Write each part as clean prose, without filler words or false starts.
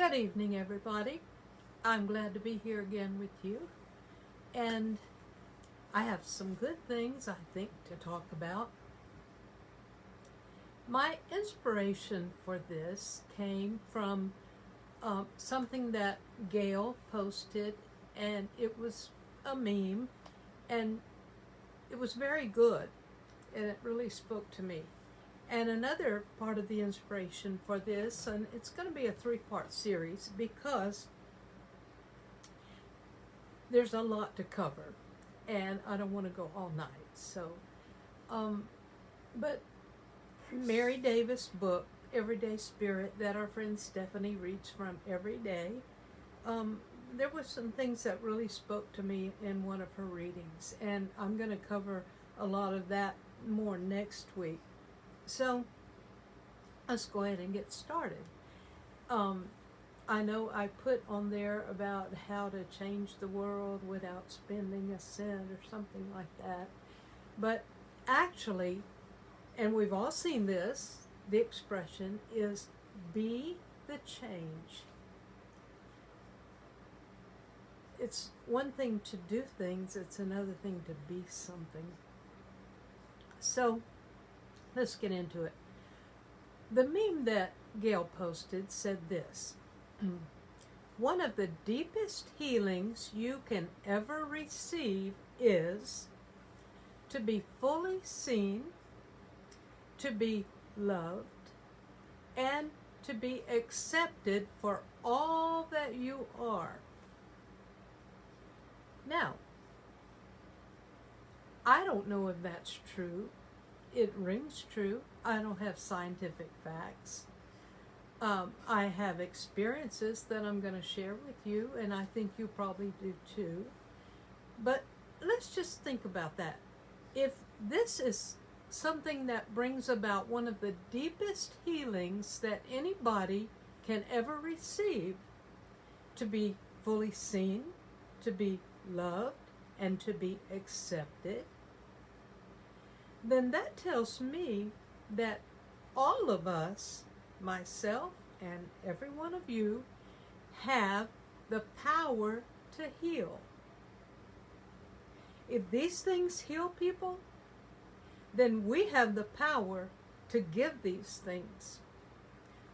Good evening, everybody. I'm glad to be here again with you. And I have some good things, I think, to talk about. My inspiration for this came from something that Gail posted, and it was a meme, and it was very good, and it really spoke to me. And another part of the inspiration for this, and it's going to be a 3-part series because there's a lot to cover, and I don't want to go all night. So, but Mary Davis' book, Everyday Spirit, that our friend Stephanie reads from every day, there were some things that really spoke to me in one of her readings, and I'm going to cover a lot of that more next week. So let's go ahead and get started. I know I put on there about how to change the world without spending a cent or something like that. But actually, and we've all seen this, the expression is be the change. It's one thing to do things, it's another thing to be something. So let's get into it. The meme that Gail posted said this: one of the deepest healings you can ever receive is to be fully seen, to be loved, and to be accepted for all that you are. Now, I don't know if that's true. It rings true. I don't have scientific facts. I have experiences that I'm going to share with you, and I think you probably do too. But let's just think about that. If this is something that brings about one of the deepest healings that anybody can ever receive, to be fully seen, to be loved, and to be accepted, then that tells me that all of us, myself and every one of you, have the power to heal. If these things heal people, then we have the power to give these things.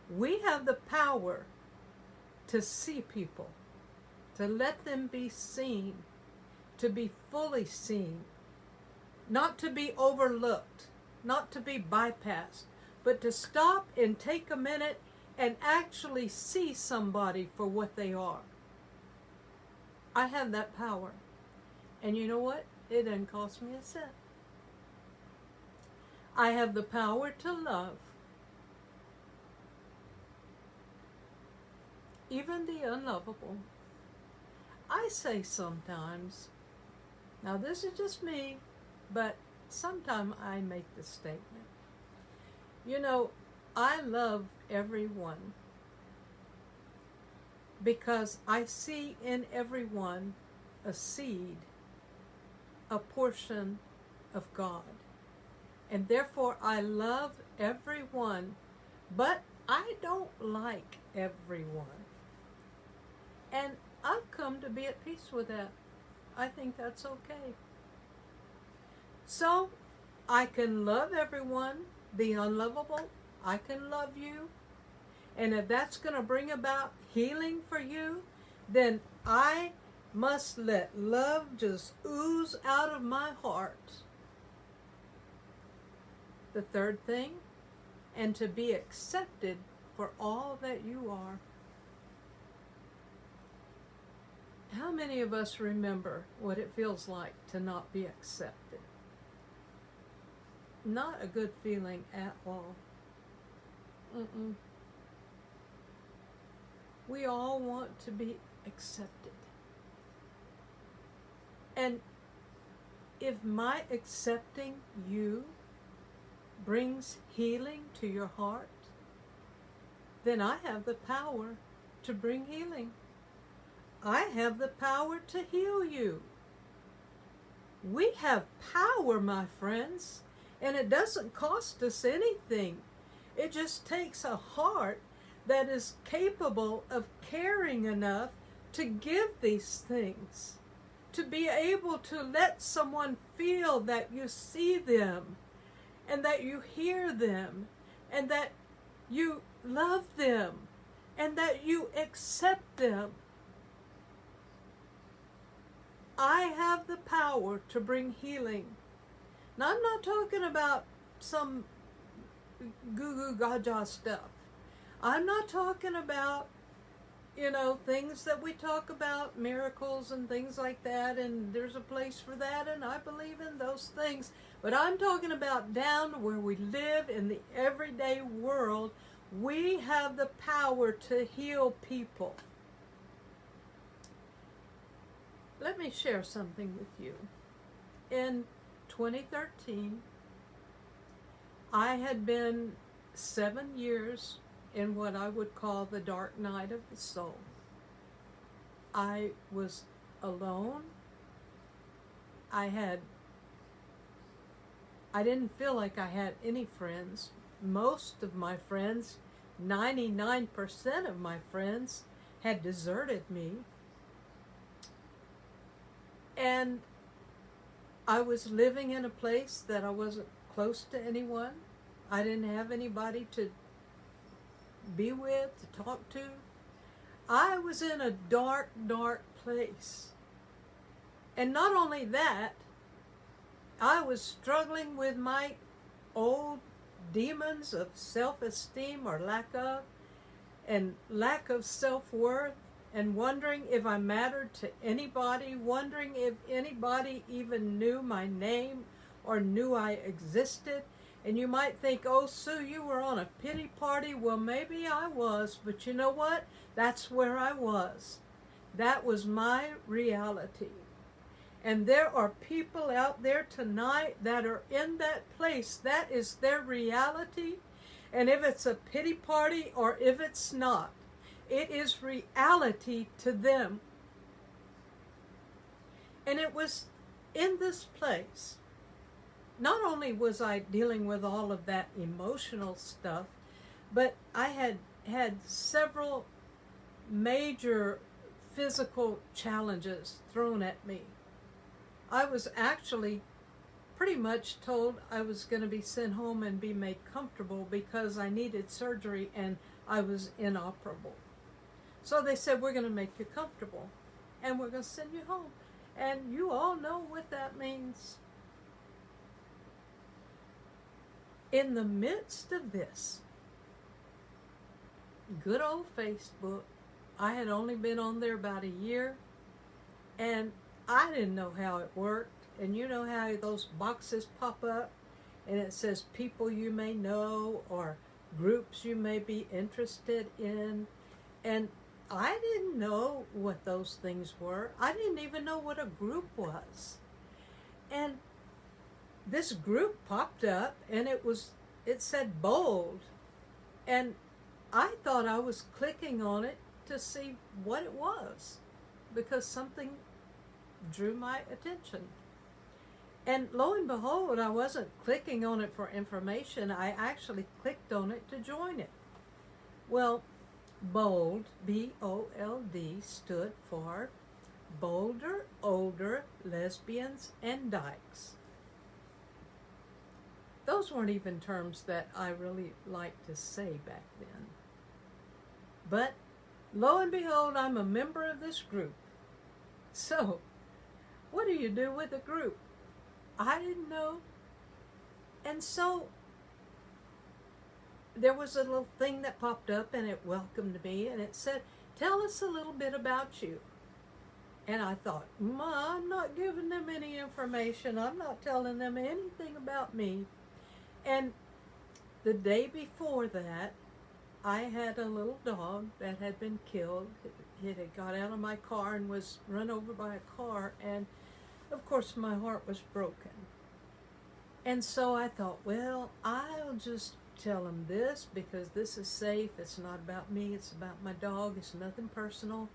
We have the power to see people, to let them be seen, to be fully seen, not to be overlooked, not to be bypassed, but to stop and take a minute and actually see somebody for what they are. I have that power. And you know what? It doesn't cost me a cent. I have the power to love. Even the unlovable. I say sometimes, now this is just me, but sometimes I make the statement. You know, I love everyone because I see in everyone a seed, a portion of God. And therefore I love everyone, but I don't like everyone. And I've come to be at peace with that. I think that's okay. So, I can love everyone, the unlovable. I can love you. And if that's going to bring about healing for you, then I must let love just ooze out of my heart. The third thing, and to be accepted for all that you are. How many of us remember what it feels like to not be accepted? Not a good feeling at all. We all want to be accepted. And if my accepting you brings healing to your heart, then I have the power to bring healing. I have the power to heal you. We have power, my friends, and it doesn't cost us anything. It just takes a heart that is capable of caring enough to give these things, to be able to let someone feel that you see them and that you hear them and that you love them and that you accept them. I have the power to bring healing. Now, I'm not talking about some goo-goo gaga stuff. I'm not talking about, things that we talk about, miracles and things like that, and there's a place for that, and I believe in those things. But I'm talking about down where we live in the everyday world, we have the power to heal people. Let me share something with you. In 2013, I had been 7 years in what I would call the dark night of the soul. I was alone. I didn't feel like I had any friends. Most of my friends, 99% of my friends, had deserted me. And I was living in a place that I wasn't close to anyone. I didn't have anybody to be with, to talk to. I was in a dark, dark place. And not only that, I was struggling with my old demons of self-esteem or lack of, and lack of self-worth, and wondering if I mattered to anybody, wondering if anybody even knew my name or knew I existed. And you might think, oh, Sue, you were on a pity party. Well, maybe I was, but you know what? That's where I was. That was my reality. And there are people out there tonight that are in that place. That is their reality. And if it's a pity party or if it's not, it is reality to them. And it was in this place. Not only was I dealing with all of that emotional stuff, but I had several major physical challenges thrown at me. I was actually pretty much told I was going to be sent home and be made comfortable because I needed surgery and I was inoperable. So they said, we're going to make you comfortable and we're going to send you home. And you all know what that means. In the midst of this, good old Facebook, I had only been on there about a year, and I didn't know how it worked. And you know how those boxes pop up, and it says people you may know or groups you may be interested in. And I didn't know what those things were. I didn't even know what a group was. And this group popped up, and it said bold. And I thought I was clicking on it to see what it was because something drew my attention. And lo and behold, I wasn't clicking on it for information. I actually clicked on it to join it. Well, BOLD, B-O-L-D, stood for Bolder, Older, Lesbians, and Dykes. Those weren't even terms that I really liked to say back then. But lo and behold, I'm a member of this group. So, what do you do with a group? I didn't know. And so, there was a little thing that popped up and it welcomed me and it said, tell us a little bit about you. And I thought, I'm not giving them any information. I'm not telling them anything about me. And the day before that, I had a little dog that had been killed. It had got out of my car and was run over by a car. And of course, my heart was broken. And so I thought, well, I'll just tell them this because this is safe. It's not about me. It's about my dog. It's nothing personal.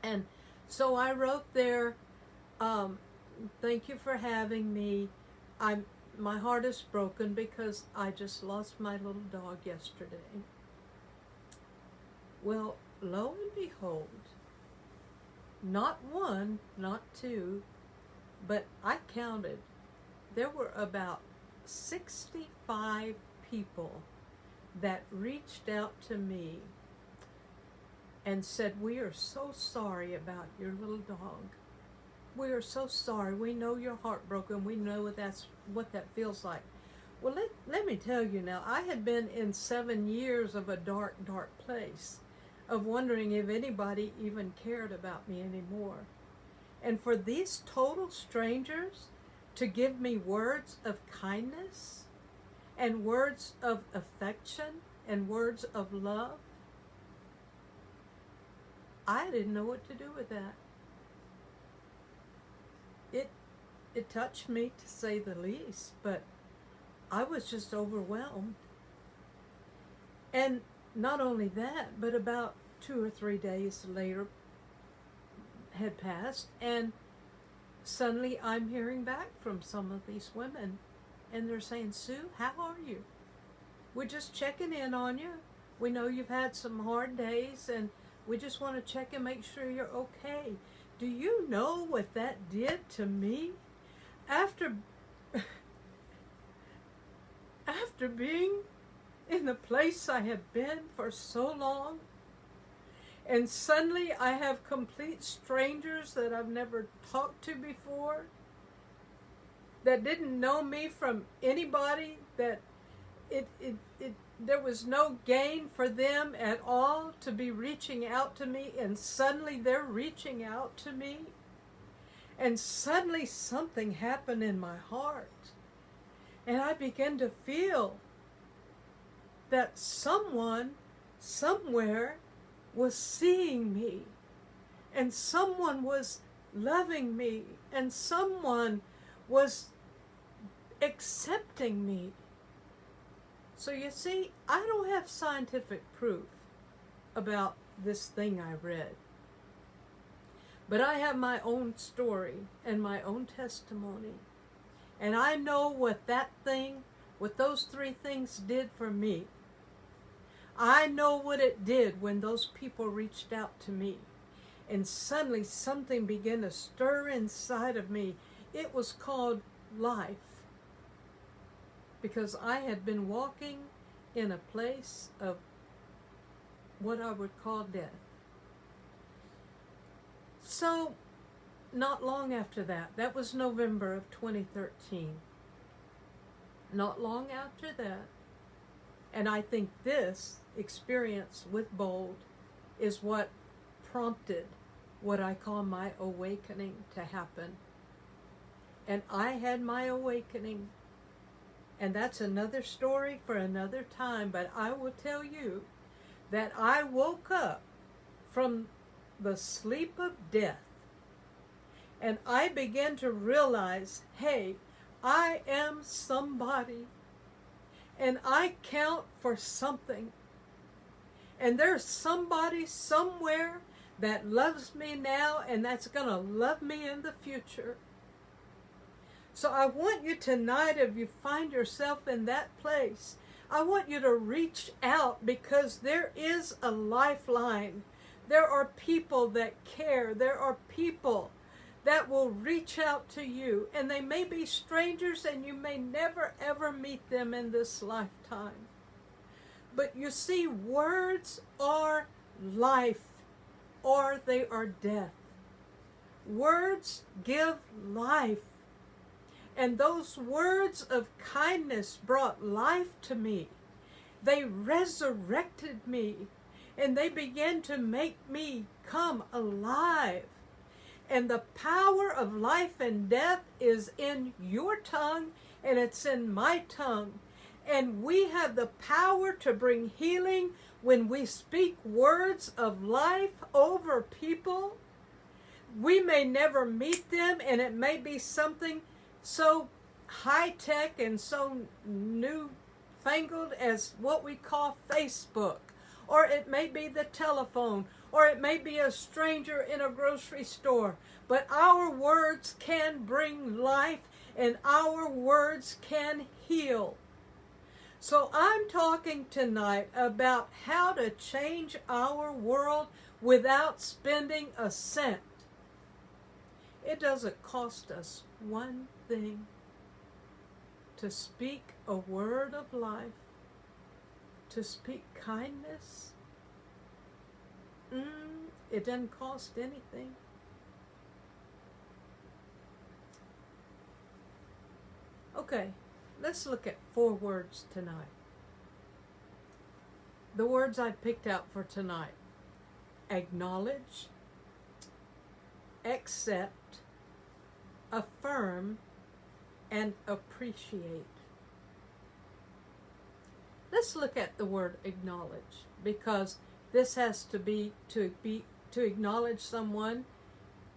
And so I wrote there, thank you for having me. My heart is broken because I just lost my little dog yesterday. Well, lo and behold, not one, not two, but I counted. There were about 65 people that reached out to me and said, "We are so sorry about your little dog. We are so sorry. We know you're heartbroken. We know that's what that feels like." Well, let me tell you now, I had been in 7 years of a dark, dark place, of wondering if anybody even cared about me anymore. And for these total strangers to give me words of kindness and words of affection and words of love, I didn't know what to do with that. It touched me, to say the least, but I was just overwhelmed. And not only that, but about 2 or 3 days later had passed, and suddenly I'm hearing back from some of these women, and they're saying, "Sue, how are you? We're just checking in on you. We know you've had some hard days, and we just want to check and make sure you're okay." Do you know what that did to me? After being in the place I have been for so long, and suddenly I have complete strangers that I've never talked to before, that didn't know me from anybody, that there was no gain for them at all to be reaching out to me, and suddenly they're reaching out to me. And suddenly something happened in my heart. And I began to feel that someone, somewhere, was seeing me. And someone was loving me. And someone was accepting me. So you see, I don't have scientific proof about this thing I read. But I have my own story and my own testimony. And I know what those 3 things did for me. I know what it did when those people reached out to me. And suddenly something began to stir inside of me. It was called life. Because I had been walking in a place of what I would call death. So, not long after that was November of 2013. Not long after that, and I think this experience with Bold is what prompted what I call my awakening to happen. And I had my awakening, and that's another story for another time, but I will tell you that I woke up from the sleep of death, and I began to realize, hey, I am somebody, and I count for something, and there's somebody somewhere that loves me now, and that's going to love me in the future. So I want you tonight, if you find yourself in that place, I want you to reach out, because there is a lifeline. There are people that care. There are people that will reach out to you. And they may be strangers, and you may never ever meet them in this lifetime. But you see, words are life, or they are death. Words give life. And those words of kindness brought life to me. They resurrected me. And they began to make me come alive. And the power of life and death is in your tongue, and it's in my tongue. And we have the power to bring healing when we speak words of life over people. We may never meet them, and it may be something so high-tech and so newfangled as what we call Facebook. Or it may be the telephone, or it may be a stranger in a grocery store. But our words can bring life, and our words can heal. So I'm talking tonight about how to change our world without spending a cent. It doesn't cost us one thing to speak a word of life, to speak kindness. It doesn't cost anything. Okay, let's look at 4 words tonight. The words I picked out for tonight: acknowledge, accept, affirm, and appreciate. Let's look at the word acknowledge, because this has to be to acknowledge someone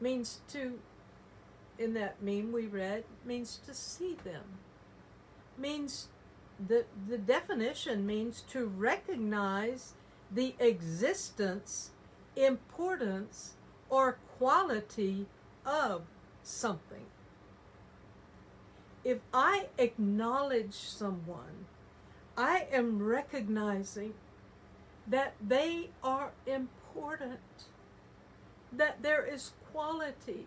means to, in that meme we read, means to see them. Means the definition means to recognize the existence, importance, or quality of something. If I acknowledge someone, I am recognizing that they are important, that there is quality,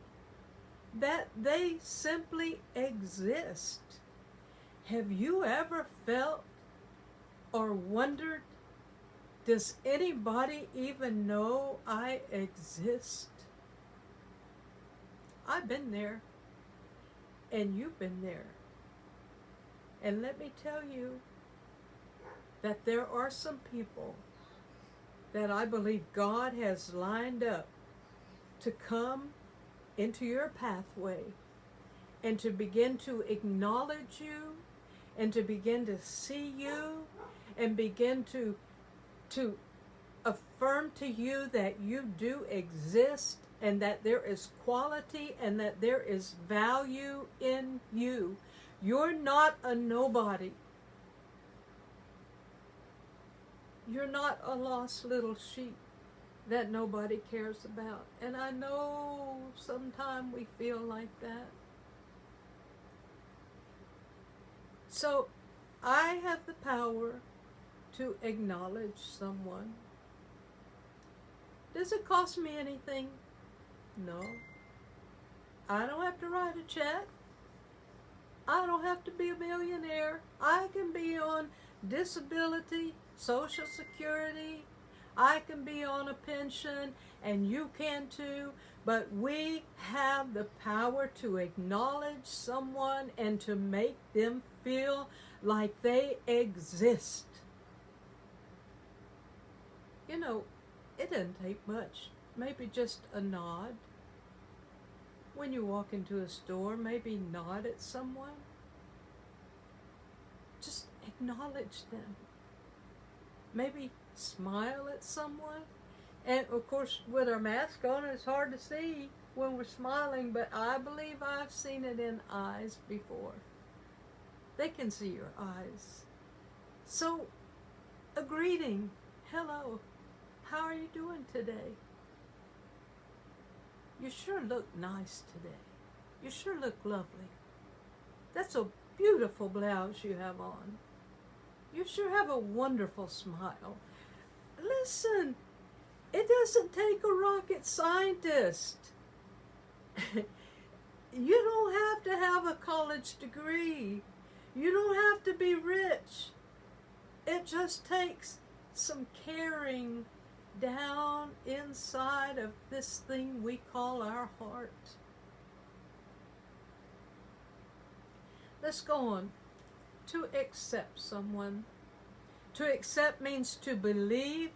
that they simply exist. Have you ever felt or wondered, does anybody even know I exist? I've been there, and you've been there. And let me tell you that there are some people that I believe God has lined up to come into your pathway and to begin to acknowledge you and to begin to see you and begin to affirm to you that you do exist and that there is quality and that there is value in you. You're not a nobody. You're not a lost little sheep that nobody cares about. And I know sometimes we feel like that. So I have the power to acknowledge someone. Does it cost me anything? No. I don't have to write a check. I don't have to be a millionaire. I can be on disability, Social Security. I can be on a pension, and you can too. But we have the power to acknowledge someone and to make them feel like they exist. You know, it doesn't take much. Maybe just a nod. When you walk into a store, maybe nod at someone. Just acknowledge them. Maybe smile at someone. And of course, with our mask on, it's hard to see when we're smiling, but I believe I've seen it in eyes before. They can see your eyes. So, a greeting. Hello. How are you doing today? You sure look nice today. You sure look lovely. That's a beautiful blouse you have on. You sure have a wonderful smile. Listen, it doesn't take a rocket scientist. You don't have to have a college degree. You don't have to be rich. It just takes some caring down inside of this thing we call our heart. Let's go on. To accept someone. To accept means to believe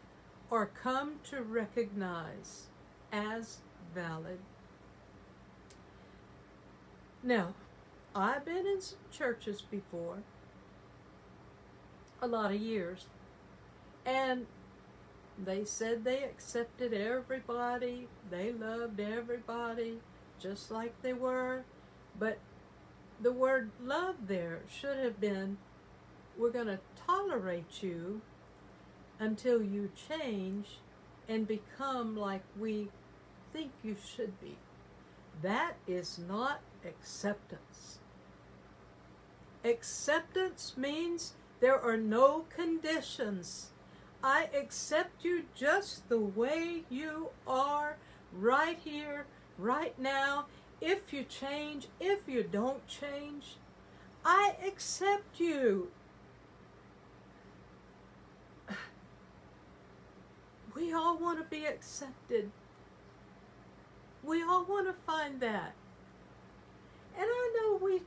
or come to recognize as valid. Now, I've been in some churches before, a lot of years, and they said they accepted everybody, they loved everybody just like they were, but the word love there should have been, we're going to tolerate you until you change and become like we think you should be. That is not acceptance. Acceptance means There are no conditions. I accept you just the way you are, right here, right now. If you change, if you don't change, I accept you. We all want to be accepted. We all want to find that. And I know we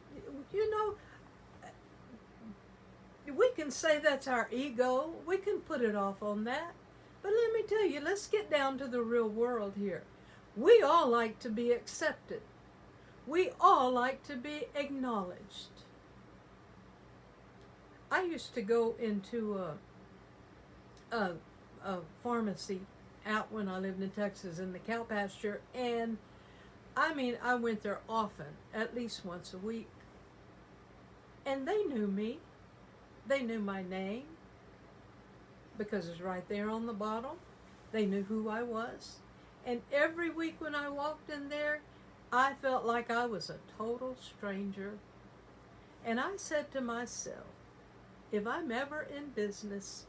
can say that's our ego. We can put it off on that. But let me tell you, let's get down to the real world here. We all like to be accepted. We all like to be acknowledged. I used to go into a pharmacy out when I lived in Texas in the cow pasture, and I went there often, at least once a week. And they knew me. They knew my name because it's right there on the bottle. They knew who I was. And every week when I walked in there, I felt like I was a total stranger. And I said to myself, if I'm ever in business,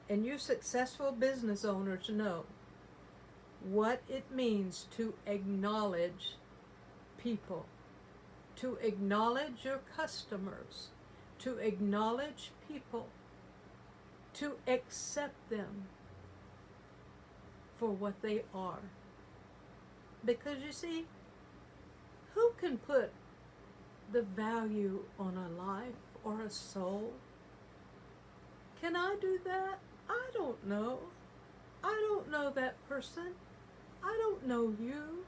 and you successful business owners know what it means to acknowledge people, to acknowledge your customers, to acknowledge people, to accept them for what they are. Because you see, who can put the value on a life or a soul? Can I do that? I don't know. I don't know that person. I don't know you.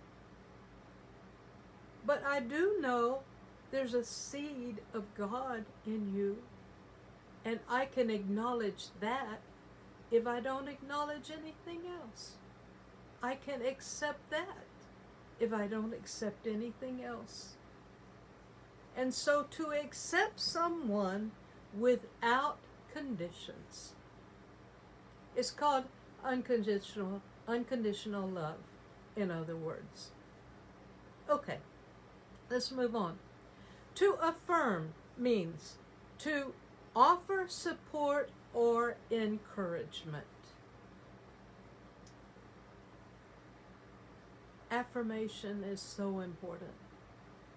But I do know there's a seed of God in you. And I can acknowledge that if I don't acknowledge anything else. I can accept that if I don't accept anything else. And so to accept someone without conditions is called unconditional love, in other words. Okay, let's move on. To affirm means to offer support or encouragement. Affirmation is so important.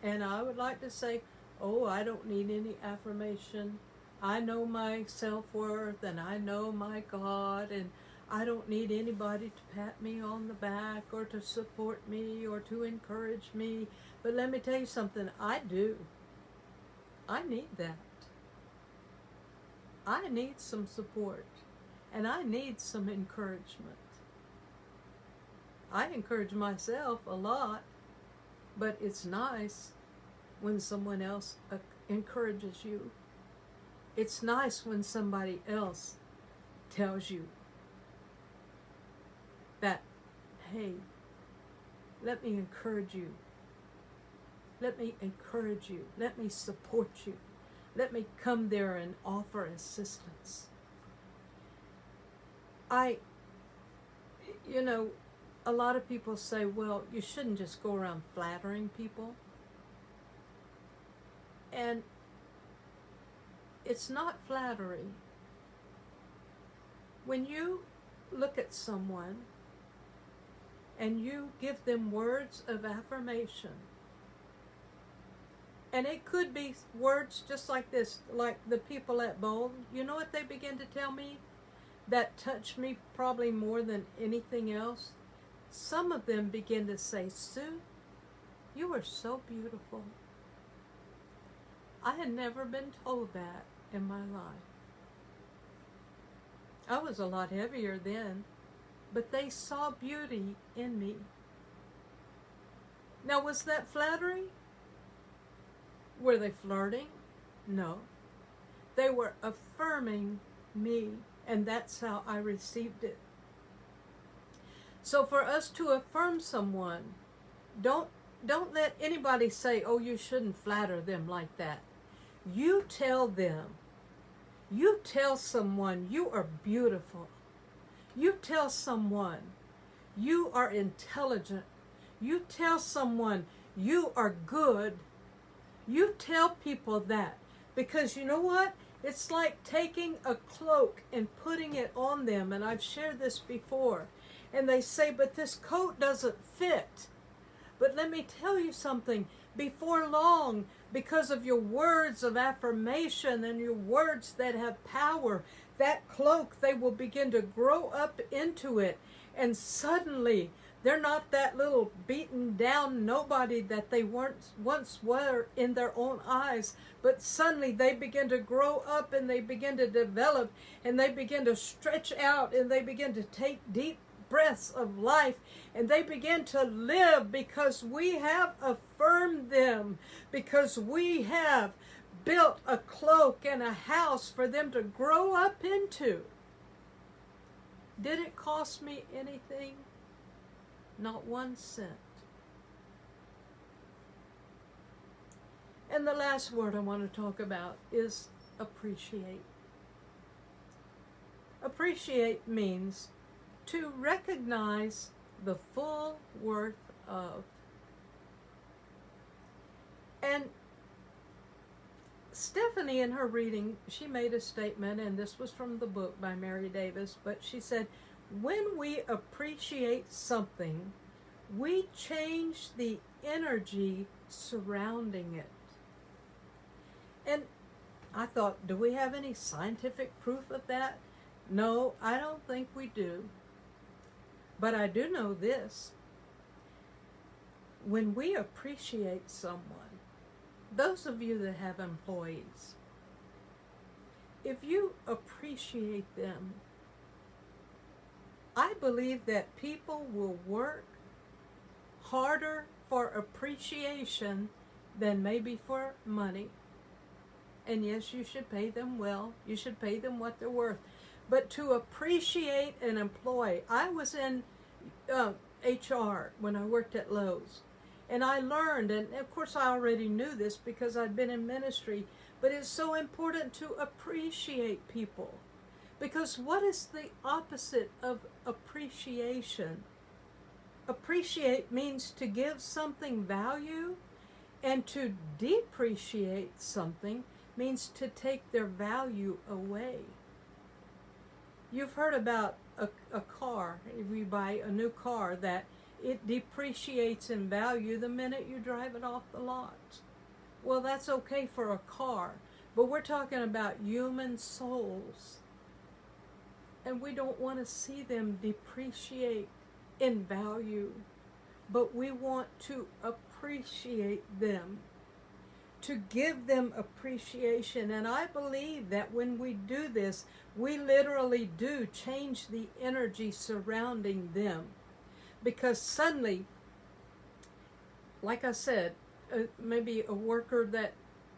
And I would like to say, oh, I don't need any affirmation. I know my self-worth and I know my God, and I don't need anybody to pat me on the back or to support me or to encourage me. But let me tell you something, I do. I need that. I need some support and I need some encouragement. I encourage myself a lot, but it's nice when someone else encourages you. It's nice when somebody else tells you that, hey, let me encourage you. Let me encourage you. Let me support you. Let me come there and offer assistance. A lot of people say, well, you shouldn't just go around flattering people. And it's not flattery. When you look at someone and you give them words of affirmation, and it could be words just like this, like the people at Bold, you know what they begin to tell me that touched me probably more than anything else? Some of them begin to say, Sue, you are so beautiful. I had never been told that in my life. I was a lot heavier then, but they saw beauty in me. Now, was that flattery? Were they flirting? No. They were affirming me, and that's how I received it. So for us to affirm someone, don't let anybody say, oh, you shouldn't flatter them like that. You tell them. You tell someone you are beautiful. You tell someone you are intelligent. You tell someone you are good. You tell people that, because you know what? It's like taking a cloak and putting it on them, and I've shared this before. And they say, but this coat doesn't fit. But let me tell you something. Before long, because of your words of affirmation and your words that have power, that cloak, they will begin to grow up into it. And suddenly, they're not that little beaten down nobody that they once were in their own eyes. But suddenly they begin to grow up and they begin to develop and they begin to stretch out and they begin to take deep breaths of life, and they begin to live because we have affirmed them, because we have built a cloak and a house for them to grow up into. Did it cost me anything? Not 1 cent. And the last word I want to talk about is appreciate. Appreciate means to recognize the full worth of. And Stephanie, in her reading, she made a statement, and this was from the book by Mary Davis, but she said, when we appreciate something, we change the energy surrounding it. And I thought, do we have any scientific proof of that? No, I don't think we do. But I do know this. When we appreciate someone, those of you that have employees, if you appreciate them, I believe that people will work harder for appreciation than maybe for money. And yes, you should pay them well. You should pay them what they're worth. But to appreciate an employee, I was in HR when I worked at Lowe's. And I learned, and of course I already knew this because I'd been in ministry, but it's so important to appreciate people. Because what is the opposite of appreciation? Appreciate means to give something value, and to depreciate something means to take their value away. You've heard about a car, if you buy a new car, that it depreciates in value the minute you drive it off the lot. Well, that's okay for a car, but we're talking about human souls. And we don't want to see them depreciate in value, but we want to appreciate them, to give them appreciation. And I believe that when we do this, we literally do change the energy surrounding them. Because suddenly, like I said, maybe a worker that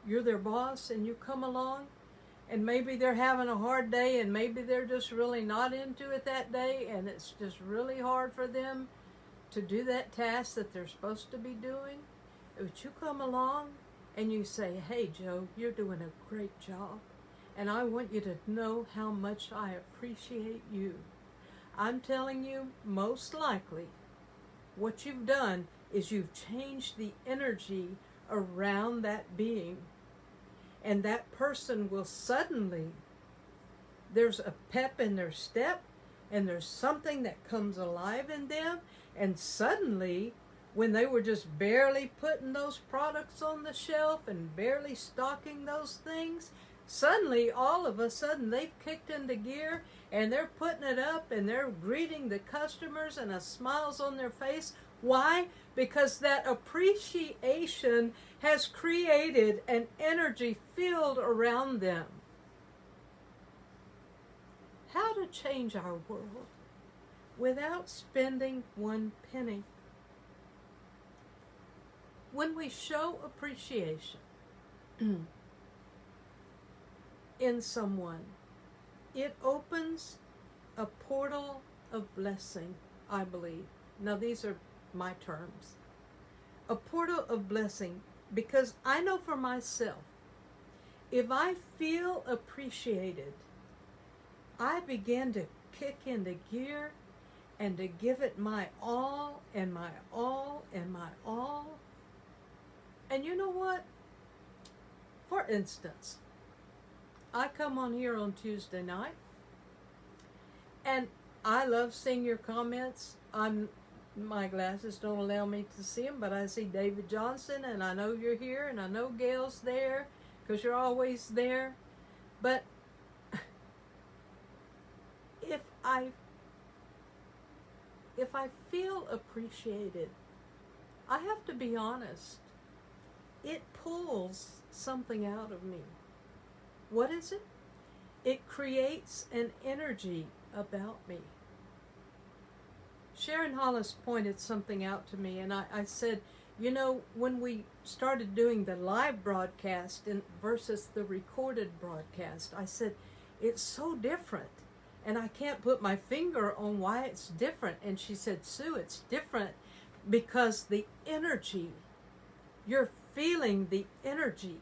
you're their boss and you come along and maybe they're having a hard day and maybe they're just really not into it that day and it's just really hard for them to do that task that they're supposed to be doing. But you come along and you say, hey Joe, you're doing a great job and I want you to know how much I appreciate you. I'm telling you, most likely, what you've done is you've changed the energy around that being. And that person will suddenly, there's a pep in their step, and there's something that comes alive in them, and suddenly, when they were just barely putting those products on the shelf and barely stocking those things, suddenly, all of a sudden, they've kicked into gear and they're putting it up and they're greeting the customers and a smile's on their face. Why? Because that appreciation has created an energy field around them. How to change our world without spending 1 penny. When we show appreciation in someone, it opens a portal of blessing, I believe. Now, these are my terms. A portal of blessing, because I know for myself, if I feel appreciated, I begin to kick into gear and to give it my all and my all and my all. And you know what? For instance, I come on here on Tuesday night, and I love seeing your comments. My glasses don't allow me to see them, but I see David Johnson, and I know you're here, and I know Gail's there, because you're always there. But if I feel appreciated, I have to be honest. It pulls something out of me. What is it? It creates an energy about me. Sharon Hollis pointed something out to me, and I said, you know, when we started doing the live broadcast versus the recorded broadcast, I said, it's so different, and I can't put my finger on why it's different. And she said, Sue, it's different because the energy, you're feeling the energy.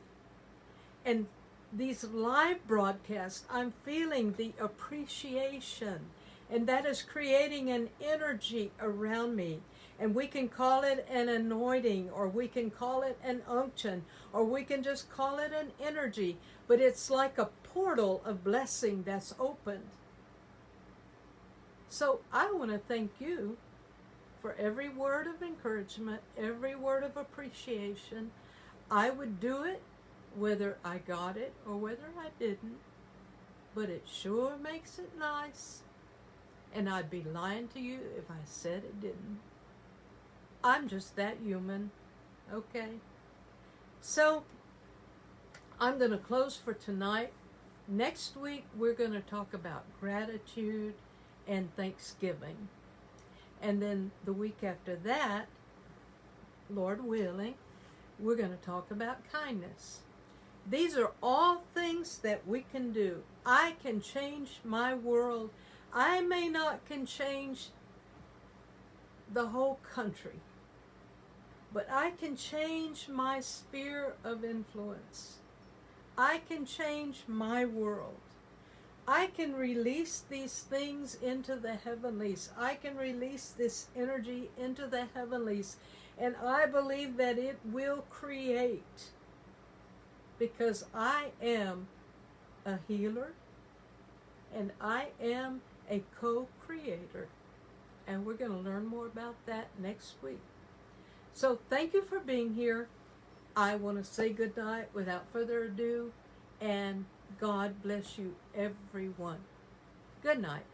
And these live broadcasts, I'm feeling the appreciation. And that is creating an energy around me. And we can call it an anointing, or we can call it an unction, or we can just call it an energy. But it's like a portal of blessing that's opened. So I want to thank you for every word of encouragement, every word of appreciation. I would do it whether I got it or whether I didn't. But it sure makes it nice. And I'd be lying to you if I said it didn't. I'm just that human. Okay. So, I'm going to close for tonight. Next week, we're going to talk about gratitude and Thanksgiving. And then the week after that, Lord willing, we're going to talk about kindness. These are all things that we can do. I can change my world. I may not can change the whole country, but I can change my sphere of influence. I can change my world. I can release these things into the heavenlies. I can release this energy into the heavenlies. And I believe that it will create, because I am a healer and I am a co-creator. And we're going to learn more about that next week. So thank you for being here. I want to say good night without further ado, and God bless you, everyone. Good night.